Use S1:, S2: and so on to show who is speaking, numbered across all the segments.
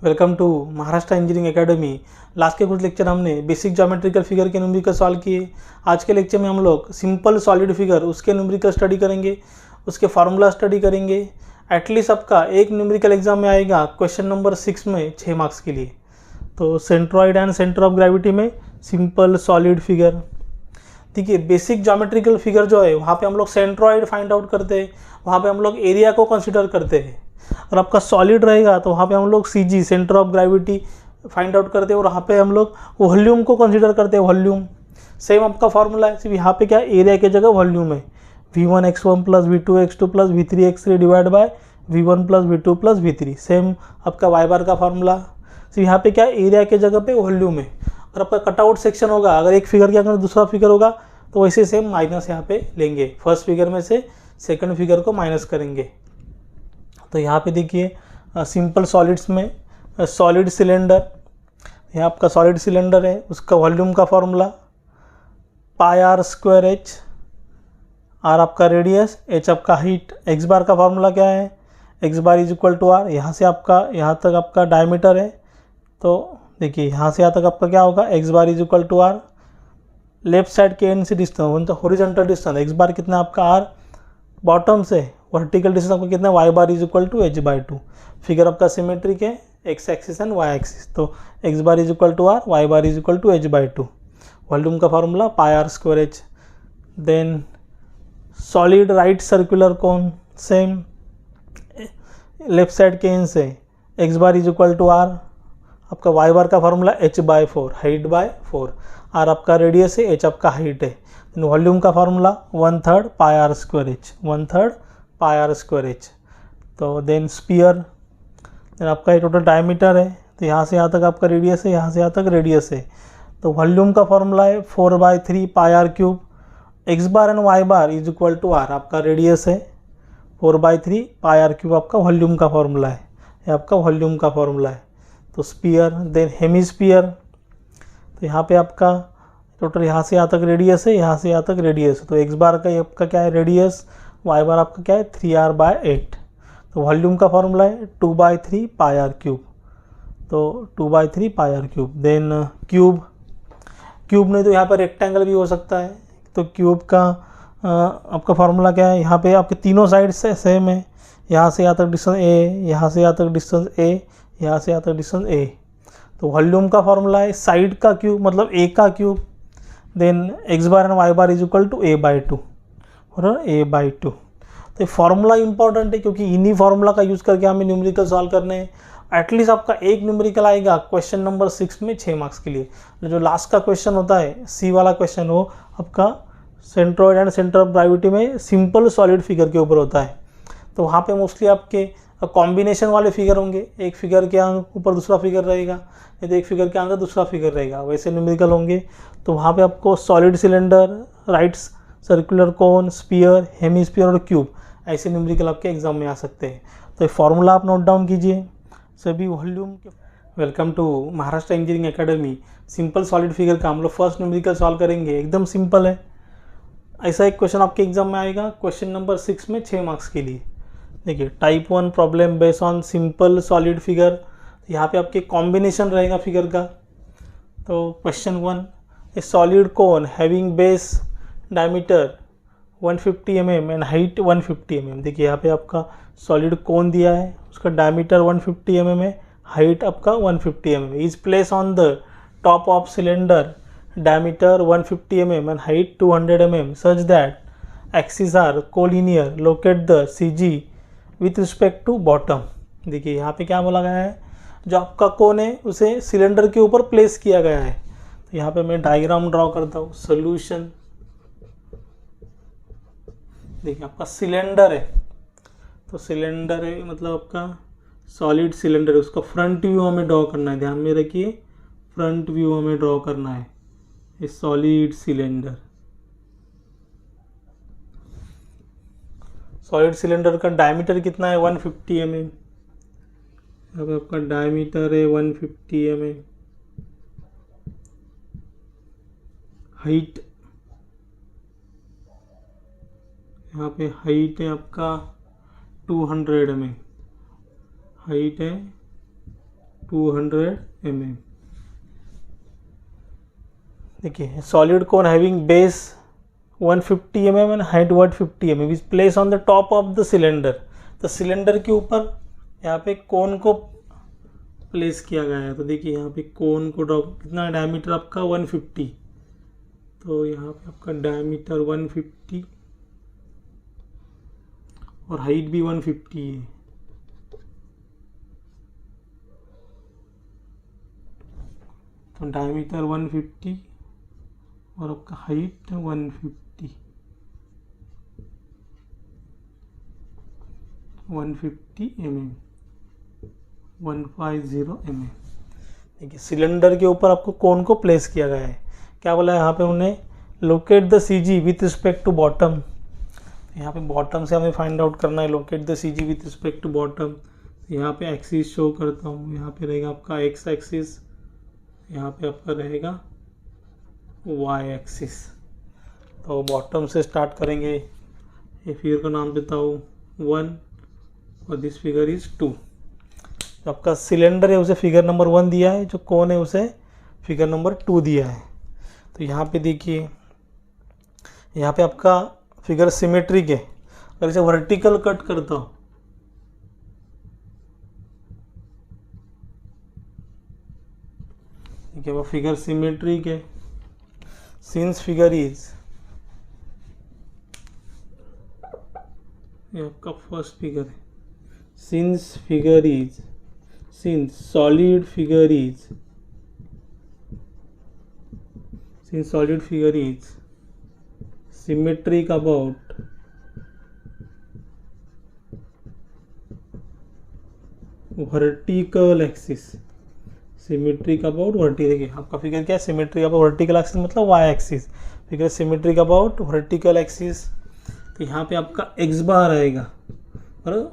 S1: Welcome to Maharashtra engineering academy. Last के कुछ lecture हमने बेसिक ज्योमेट्रिकल फिगर के न्यूमेरिकल सॉल्व किए। आज के लेक्चर में हम लोग सिंपल सॉलिड फिगर उसके न्यूमेरिकल स्टडी करेंगे, उसके फार्मूला स्टडी करेंगे। एटलीस्ट आपका एक न्यूमेरिकल एग्जाम में आएगा क्वेश्चन नंबर 6 में 6 मार्क्स के लिए। तो centroid and centre of gravity में सिंपल सॉलिड फिगर। देखिए बेसिक ज्योमेट्रिकल फिगर जो है वहाँ पे हम लोग सेंट्रॉइड फाइंड आउट करते हैं, वहाँ पे हम लोग एरिया को कंसिडर करते हैं। और आपका सॉलिड रहेगा तो वहाँ पे हम लोग CG centre of gravity find out करते हैं और वहाँ पे हम लोग वॉल्यूम को कंसिडर करते हैं। वॉल्यूम सेम आपका फार्मूला है, सिर्फ यहाँ पे क्या एरिया की जगह वॉल्यूम है। V1x1 plus V2x2 plus V3x3 divide by V1 plus V2 plus V3। Same आपका वाई बार का फार्मूला, सिर्फ यहाँ पे क्या एरिया के जगह पे वॉल्यूम है। और आपका कटआउट सेक्शन होगा, अगर एक फिगर के अगर दूसरा फिगर होगा तो वैसे सेम माइनस यहाँ पे लेंगे। फर्स्ट फिगर में से सेकंड फिगर को माइनस करेंगे। तो यहाँ पे देखिए सिंपल सॉलिड्स में सॉलिड सिलेंडर, यहाँ आपका सॉलिड सिलेंडर है, उसका वॉल्यूम का फॉर्मूला πr²h, r आपका रेडियस, h आपका हाइट। x बार का फॉर्मूला क्या है, x bar is equal to r। यहाँ से आपका यहाँ तक आपका डायमीटर है, तो देखिए यहाँ से यहाँ तक आपका क्या होगा, x bar is equal to r। Left side के एंड से डिस्टेंस तो हॉरिजॉन्टल डिस्टेंस x बार कितना आपका r, बॉटम से वर्टिकल डिस्टेंस आपका कितना y bar is equal to h/2। Figure आपका सिमेट्रिक है, x axis and y axis, तो x bar is equal to r, y bar is equal to h/2। Volume का formula πr²h। Then solid right circular cone, same left side के end से x bar is equal to r, आपका y bar का formula h/4, height by 4। r आपका radius है, h आपका height है। Volume का फार्मूला 1/3 πr²h, 1/3 πr²h। तो देन स्पीयर, देन आपका टोटल डायमीटर है, तो यहाँ से यहाँ तक आपका रेडियस है, यहाँ से यहाँ तक रेडियस है। तो वॉल्यूम का फार्मूला है 4/3 πr³। x bar and y bar is equal to r, आपका रेडियस है, 4/3 πr³ आपका वॉल्यूम का फार्मूला है, ये आपका वॉल्यूम का फार्मूला है। तो स्पीयर, देन हेमिस्फीयर, तो यहाँ पे आपका टोटल यहाँ से यहाँ तक रेडियस है, यहाँ से यहाँ तक रेडियस है। तो x बार का आपका क्या है रेडियस, y बार आपका क्या है 3r/8। तो वॉल्यूम का फार्मूला है 2/3 πr³। तो 2/3 πr³। देन क्यूब, क्यूब नहीं तो यहाँ पर रेक्टेंगल भी हो सकता है। तो क्यूब का आपका फार्मूला क्या है, यहाँ पे आपके तीनों साइड से सेम है, यहाँ से यहाँ तक डिस्टेंस a, यहाँ से यहाँ तक डिस्टेंस a, यहाँ से यहाँ तक डिस्टेंस a। तो वॉल्यूम का फार्मूला है साइड का क्यूब मतलब a का cube. Then x bar and y bar is equal to a/2 और a/2। तो ये फार्मूला इंपॉर्टेंट है क्योंकि इन्हीं फार्मूला का यूज़ करके हमें न्यूमेरिकल सॉल्व करने हैं। एटलीस्ट आपका एक न्यूमेरिकल आएगा क्वेश्चन नंबर 6 में 6 मार्क्स के लिए। जो लास्ट का क्वेश्चन होता है C वाला क्वेश्चन, वो आपका centroid and centre of gravity में सिंपल सॉलिड फिगर के ऊपर होता है। तो वहाँ पे मोस्टली आपके कॉम्बिनेशन वाले फिगर होंगे, एक फिगर के ऊपर दूसरा फिगर रहेगा, नहीं तो एक फिगर के अंदर दूसरा फिगर रहेगा, वैसे न्यूमेरिकल होंगे। तो वहाँ पे आपको solid cylinder, right circular cone, sphere, hemisphere और क्यूब, ऐसे न्यूमेरिकल आपके एग्जाम में आ सकते हैं। तो ये फार्मूला आप नोट डाउन कीजिए सभी वॉल्यूम के। Welcome to Maharashtra engineering academy. Simple solid figure का हम लोग फर्स्ट न्यूमेरिकल सॉल्व करेंगे, एकदम सिंपल है। ऐसा एक क्वेश्चन आपके एग्जाम में आएगा क्वेश्चन नंबर 6 में 6 मार्क्स के लिए। देखिए type 1 problem based on simple solid figure. यहाँ पे आपके कॉम्बिनेशन रहेगा फिगर का। तो question 1, A solid cone having base diameter 150 mm and height 150 mm। देखिए यहाँ पे आपका सॉलिड कोन दिया है, उसका डायमीटर 150 mm है, हाइट आपका 150 mm is place on the top of cylinder, diameter 150 mm and height 200 mm such that axis are collinear, locate the CG with respect to bottom. देखिए यहाँ पे क्या बोला गया है, जो आपका कोन है उसे सिलेंडर के ऊपर प्लेस किया गया है। तो यहाँ पे मैं डायग्राम ड्रॉ करता हूँ। सोल्यूशन, देखिए आपका सिलेंडर है, तो सिलेंडर है मतलब आपका सॉलिड सिलेंडर है, उसका फ्रंट व्यू हमें ड्रॉ करना है। ध्यान में रखिए फ्रंट व्यू हमें ड्रॉ करना है, ये सॉलिड सिलेंडर। सॉलिड सिलेंडर का डायमीटर कितना है 150 mm। अब आपका डायमीटर है 150 mm। हाइट, यहाँ पे हाइट है आपका 200 mm, हाइट है 200 mm। देखिए solid cone having base 150 mm and height 150 mm is place on the top of the cylinder. तो सिलेंडर के ऊपर यहाँ पे कोन को प्लेस किया गया है। तो देखिए यहाँ पे कोन को ड्रॉप, कितना डायमीटर आपका 150, तो यहाँ पे आपका डायमीटर 150 और हाइट भी 150 है। तो डायमीटर 150 और आपका हाइट 150 mm 150 mm। देखिए सिलेंडर के ऊपर आपको कोन को प्लेस किया गया है। क्या बोला है यहाँ पे उन्हें, locate the CG with respect to bottom. यहाँ पे बॉटम से हमें फाइंड आउट करना है, locate the CG with respect to bottom. यहाँ पे एक्सिस शो करता हूँ, यहाँ पे रहेगा आपका x एक्सिस, यहाँ पे आपका रहेगा y एक्सिस। तो बॉटम से स्टार्ट करेंगे। ये फिगर का नाम देता हूँ 1 और दिस फिगर इज 2। जो आपका सिलेंडर है उसे फिगर नंबर 1 दिया है, जो कोन है उसे फिगर नंबर 2 दिया है। तो यहाँ पे देखिए, यहाँ पे आपका फिगर सिमेट्रिक है। अगर इसे वर्टिकल कट करता हूँ, देखिए वो फिगर सिमेट्रिक है। सिंस फिगर इज, ये आपका फर्स्ट फिगर है। Since figure is, since solid figure is, since solid figure is symmetric about vertical axis, symmetric about vertical, देखिए आपका फिगर क्या है, symmetric about vertical axis मतलब y axis, figure symmetric about vertical axis। तो यहाँ पे आपका x बार आएगा और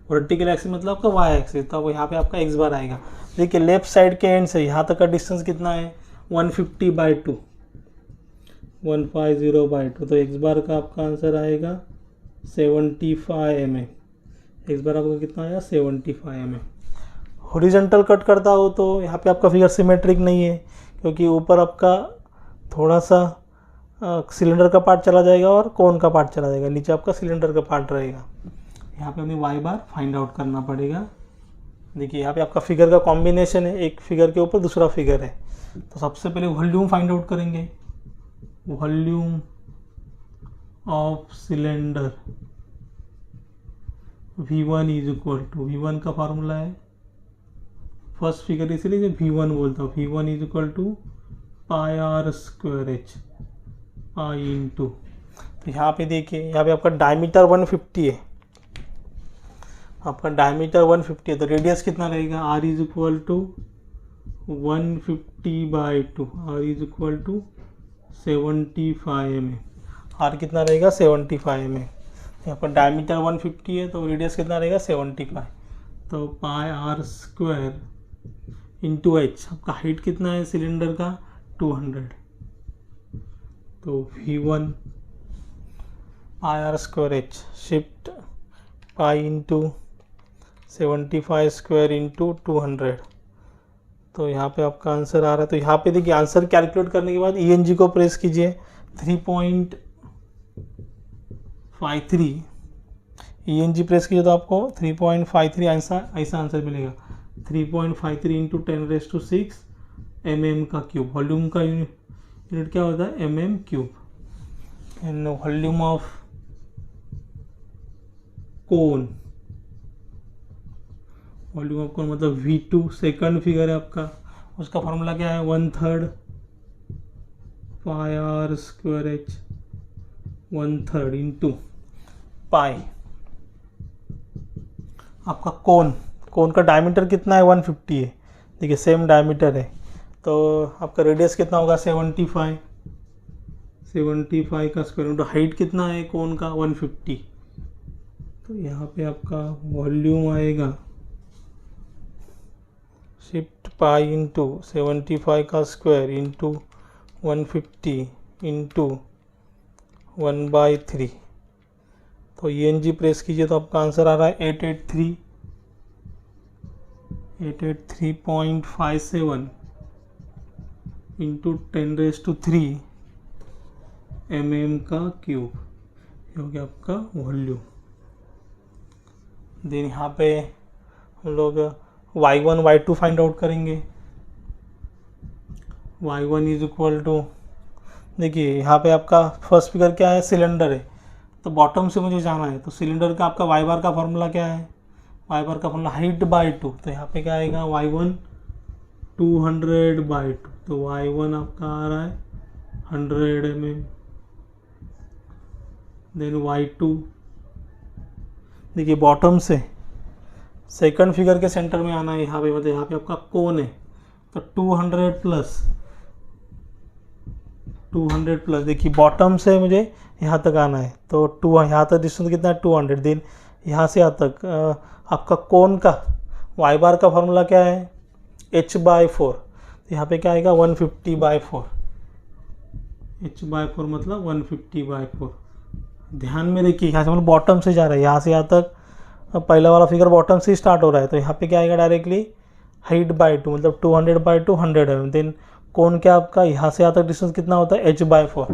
S1: वर्टिकल एक्सिस मतलब आपका y एक्सिस, तो यहाँ पे आपका x बार आएगा। देखिए लेफ्ट साइड के एंड से यहाँ तक का डिस्टेंस कितना है, 150/2, 150/2। तो x बार का आपका आंसर आएगा 75 mm। x बार आपका कितना आएगा 75 mm। हॉरिजॉन्टल कट करता हो तो यहाँ पे आपका फिगर सिमेट्रिक नहीं है, क्योंकि ऊपर आपका थोड़ा सा सिलेंडर का पार्ट चला जाएगा और कोन का पार्ट चला जाएगा, नीचे आपका सिलेंडर का पार्ट रहेगा। यहाँ पे हमें y बार फाइंड आउट करना पड़ेगा। देखिए यहाँ पे आपका फिगर का कॉम्बिनेशन है, एक फिगर के ऊपर दूसरा फिगर है। तो सबसे पहले वॉल्यूम फाइंड आउट करेंगे। Volume of cylinder V1 is equal to, V1 का फार्मूला है फर्स्ट फिगर, इसीलिए V1 बोलता हूँ। V1 is equal to πr²h pi into. तो यहाँ पे देखिए, यहाँ पे आपका डायमीटर 150 है, आपका डायमीटर 150 है, तो रेडियस कितना रहेगा, r is equal to 150/2, r is equal to 75 mm। r कितना रहेगा 75 mm। यहाँ पर डायमीटर 150 है तो रेडियस कितना रहेगा 75, तो πr² इंटू h। आपका हाइट कितना है सिलेंडर का 200, तो V1 πr²h shift pi into 75² into 200। तो यहाँ पे आपका आंसर आ रहा है। तो यहाँ पे देखिए आंसर कैलकुलेट करने के बाद ENG को प्रेस कीजिए, 3.53 ENG प्रेस कीजिए तो आपको 3.53 ऐसा आंसर मिलेगा। 3.53 इंटू 10⁶ mm का क्यूब। वॉल्यूम का यूनिट क्या होता है, mm cube. And volume of cone, volume of cone मतलब V2 सेकंड फिगर है आपका, उसका फॉर्मूला क्या है 1/3 πr²h 1/3 इंटू पाई। आपका कोन का डायमीटर कितना है 150 है, देखिए सेम डायमीटर है, तो आपका रेडियस कितना होगा 75 का स्क्वायर इंटू हाइट कितना है कोन का 150। तो यहाँ पे आपका वॉल्यूम आएगा शिफ्ट पाई इंटू 75 का स्क्वायर इंटू 150 इंटू 1/3। तो ENG प्रेस कीजिए तो आपका आंसर आ रहा है 883.57 इंटू 10⁻³ mm का क्यूब, ये हो गया आपका वॉल्यूम। देन यहाँ पे हम लोग y1 y2 फाइंड आउट करेंगे। y1 इज इक्वल टू, देखिए यहाँ पे आपका फर्स्ट फिगर क्या है, सिलेंडर है, तो बॉटम से मुझे जाना है, तो सिलेंडर का आपका y बार का फॉर्मूला क्या है, y बार का फॉर्मूला हाइट बाय 2, तो यहाँ पे क्या आएगा y1 200/2, तो y1 आपका आ रहा है 100 mm। देन y2, देखिए बॉटम से सेकंड फिगर के सेंटर में आना है यहाँ पे, मतलब यहाँ पे आपका कोन है, तो 200 प्लस, देखिए बॉटम से मुझे यहाँ तक आना है, तो यहाँ तक डिस्टेंस कितना है 200। देन यहाँ से यहाँ तक आपका कोन का y बार का फॉर्मूला क्या है, h/4, तो यहाँ पे क्या आएगा 150/4, h/4 मतलब 150/4। ध्यान में देखिए यहाँ से मतलब बॉटम से जा रहा है, यहाँ से यहाँ तक पहला वाला फिगर बॉटम से स्टार्ट हो रहा है, तो यहाँ पे क्या आएगा डायरेक्टली हाइट बाय 2 मतलब 200/2 100 mm। देन कोन क्या आपका यहाँ से यहाँ तक डिस्टेंस कितना होता है h/4,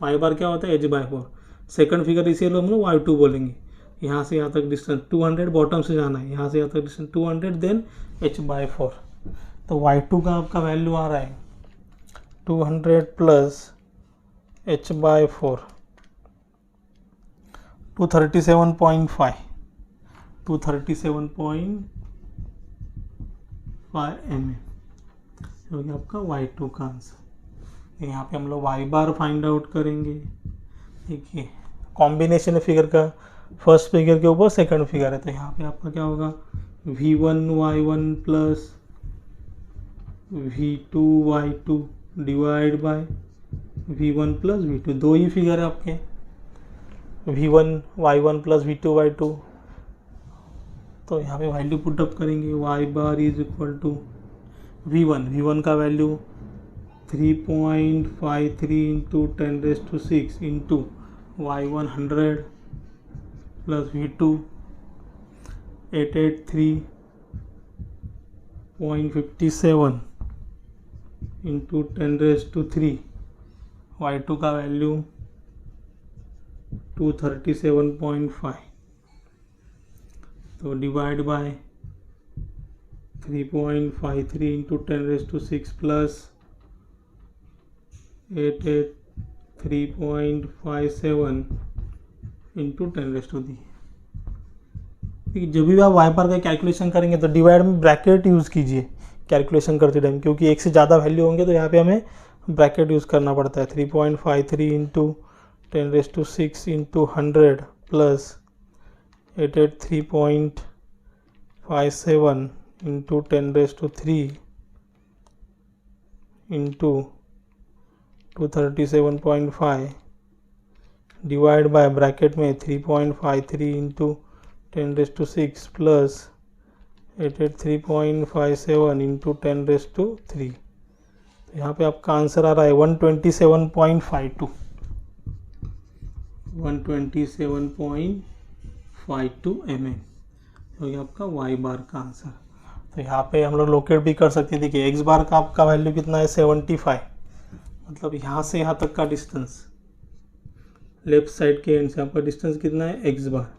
S1: y बार क्या होता है h/4। सेकंड फिगर इसी लोग हम लोग y2 बोलेंगे, यहाँ से यहाँ तक डिस्टेंस 200 बॉटम से जाना है, यहाँ से यहाँ तक डिस्टेंस 200 देन h/4, तो y2 का आपका वैल्यू आ रहा है 200 प्लस h/4 237.5 mm हो गया आपका y2 का आंसर। यहाँ पे हम लोग y बार फाइंड आउट करेंगे। देखिए कॉम्बिनेशन है फिगर का, फर्स्ट फिगर के ऊपर सेकंड फिगर है, तो यहाँ पे आपका क्या होगा v1 y1 plus v2 y2 divide by v1 plus v2, दो ही फिगर है आपके, v1 y1 plus v2 y2, तो यहाँ पे वैल्यू पुट अप करेंगे, y bar is equal to v1 का value 3.53 into 10⁻6 into y1 100 plus v2 883.57 into 10⁻3, y2 का value 237.5, तो divide by 3.53 into 10⁻6 plus 883.57 into 10⁻3। जब भी आप y बार का कैलकुलेशन करेंगे तो डिवाइड में ब्रैकेट यूज़ कीजिए कैलकुलेशन करते टाइम, क्योंकि एक से ज़्यादा वैल्यू होंगे तो यहाँ पे हमें ब्रैकेट यूज़ करना पड़ता है। 3.53 into 10⁻6 into 100 plus 883.57 into 10⁻3 into 237.5 divide by bracket में 3.53 इंटू 10⁻6 प्लस 883.57 इंटू 10⁻3, तो यहाँ पे आपका आंसर आ रहा है 127.52 mm, तो ये आपका y बार का आंसर। तो यहाँ पे हम लोग लोकेट भी कर सकते हैं। देखिए x बार का आपका वैल्यू कितना है 75, मतलब यहाँ से यहाँ तक का डिस्टेंस, लेफ्ट साइड के एंड से आपका डिस्टेंस कितना है, x बार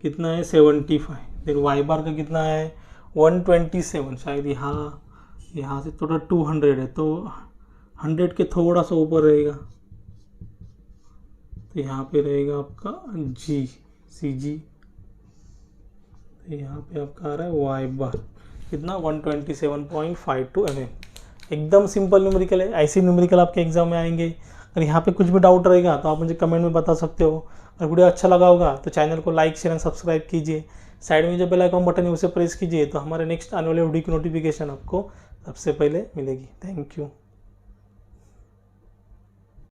S1: कितना है 75। फिर y बार का कितना है 127, शायद यहाँ से थोड़ा 200 है, तो 100 के थोड़ा सा ऊपर रहेगा, तो यहाँ पे रहेगा आपका CG, तो यहाँ पे आपका आ रहा है y बार कितना 127.52 mm। एकदम सिंपल न्यूमेरिकल है, ऐसे न्यूमेरिकल आपके एग्जाम में आएंगे। अगर यहाँ पे कुछ भी डाउट रहेगा तो आप मुझे कमेंट में बता सकते हो। अगर वीडियो अच्छा लगा होगा तो चैनल को लाइक शेयर एंड सब्सक्राइब कीजिए। साइड में जो बेल आइकन बटन है उसे प्रेस कीजिए, तो हमारे नेक्स्ट आने वाले वीडियो की नोटिफिकेशन आपको सबसे पहले मिलेगी। Thank you.